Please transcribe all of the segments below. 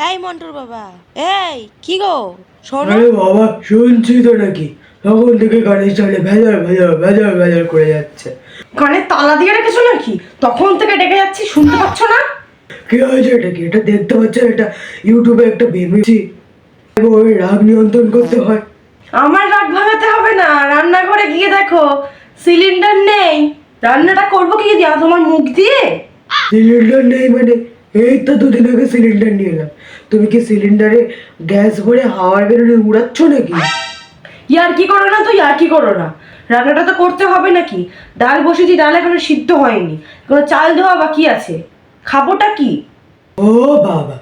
এই মন্টুর বাবা, এই কি গো শোনো। আরে বাবা, শুনছি তো নাকি তখন থেকে গাড়ি চালে ভেজাল ভেজাল ভেজাল ভেজাল করে যাচ্ছে। কানে তালা দিয়ে রেখেছো নাকি? তখন থেকে ডেকে যাচ্ছি, শুনতে পাচ্ছ না? কি হয়েছে? এটা কি? এটা দেখতে পাচ্ছেন? এটা ইউটিউবে একটা ভেবেছি ওই রাগ নিয়ন্ত্রণ করতে হয়। আমার রাগ ভাঙাতে হবে না, রান্নাঘরে গিয়ে দেখো সিলিন্ডার নেই। রান্নাটা করবো কি দিয়া, তোমার মুখ দিয়ে? সিলিন্ডার নেই মানে? এই তো দুদিন আগে সিলিন্ডার নিয়ে এলাম। তুমি কি সিলিন্ডারে গ্যাস ভরে হাওয়ার বেরোনে উড়াচ্ছ নাকি? ইয়ার কি করো না তো, ইয়ার কি করো না। রান্নাটা তো করতে হবে নাকি? ডাল বসেছি, ডাল এখনো সিদ্ধ হয়নি, কোনো চাল ধোয়া বাকি আছে। খাবোটা কি? ও বাবা,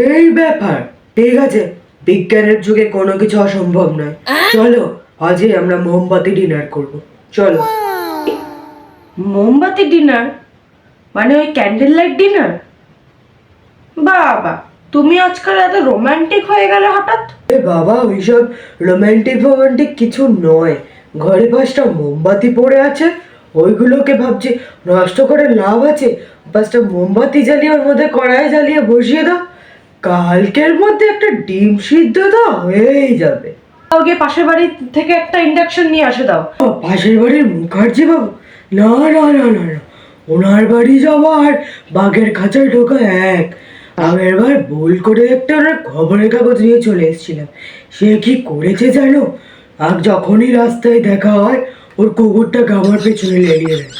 এই ব্যাপার। ঠিক আছে, বিজ্ঞানের যুগে কোনো কিছু অসম্ভব নয়। চলো আজই আমরা মোমবাতি ডিনার করব। চলো। মোমবাতি ডিনার? মানে ওই ক্যান্ডেল লাইট ডিনার? বাবা, তুমি আজকাল এত রোমান্টিক হয়ে গেলে হঠাৎ। এ বাবা, ওইসব রোমান্টিক ফোমান্টিক কিছু নয়। ঘরে 5টা মোমবাতি পড়ে আছে, ওইগুলোকে ভাবছি নষ্ট করে লাভ আছে। 5টা মোমবাতি জ্বালিয়ে ওর মধ্যে কড়াই জ্বালিয়ে বসিয়ে দাও, কালকের মধ্যে একটা ডিম সিদ্ধ তো হয়েই যাবে। ওকে পাশের বাড়ি থেকে একটা ইন্ডাকশন নিয়ে আসে দাও। পাশের বাড়ির মুখার্জি বাবু? না না না না না, ওনার বাড়ি যাওয়া আর বাঘের খাঁচায় ঢোকা এক। আগের বার ভুল করে একটা ওনার খবরের কাগজ নিয়ে চলে এসেছিলাম। সে কি করেছে জানো? আর যখনই রাস্তায় দেখা হয় ওর কুকুরটাকে আমার পেছনে লেলিয়ে দেয়।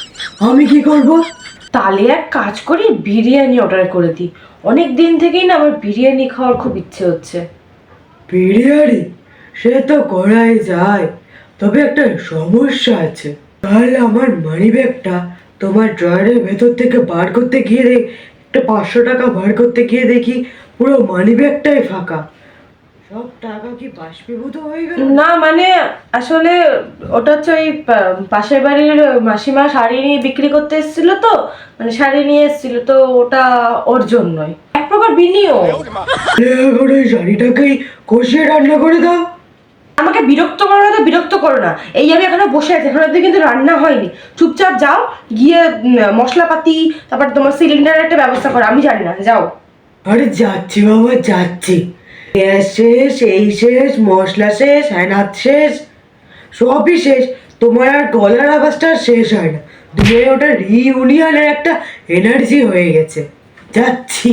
আমি কি করব? তাহলে এক কাজ করি, বিরিয়ানি অর্ডার করে দিই। অনেক দিন থেকেই না আমার বিরিয়ানি খাওয়ার খুব ইচ্ছে হচ্ছে। বিরিয়ানি? সে তো করাই যায়, তবে একটা সমস্যা আছে। কাল আমার মানি ব্যাগটা তোমার ড্রয়ারের ভেতর থেকে বার করতে গিয়ে একটা 500 টাকা বার করতে গিয়ে দেখি পুরো মানি ব্যাগটাই ফাঁকা। সব টাকা কি বাষ্পীভূত হয়ে গেল? না মানে, আসলে ওটা হচ্ছে ওই পাশের বাড়ির মাসিমা শাড়ি নিয়ে বিক্রি করতে এসেছিল, তো মানে শাড়ি নিয়ে এসেছিল, তো ওটা ওর জন্যই এক প্রকার বিনিয়োগ। এখন ওই শাড়িটাকেই কষিয়ে রান্না করে দাও। আমাকে বিরক্ত করো না তো, বিরক্ত করো না। এই আমি এখানে বসে আছি, এখন অব্দি কিন্তু রান্না হয়নি। চুপচাপ যাও, গিয়ে মশলাপাতি, তারপর তোমার সিলিন্ডারের একটা ব্যবস্থা করো। আমি জানি না, যাও। আরে যাচ্ছি বাবা, যাচ্ছি। গ্যাস শেষ, এই শেষ, মশলা শেষ, হ্যানাত শেষ, সবই শেষ। তোমার আর গলার আওয়াজটা শেষ হয় না। দুয়ে ওটা রিইউনিয়নের একটা এনার্জি হয়ে গেছে। যাচ্ছি।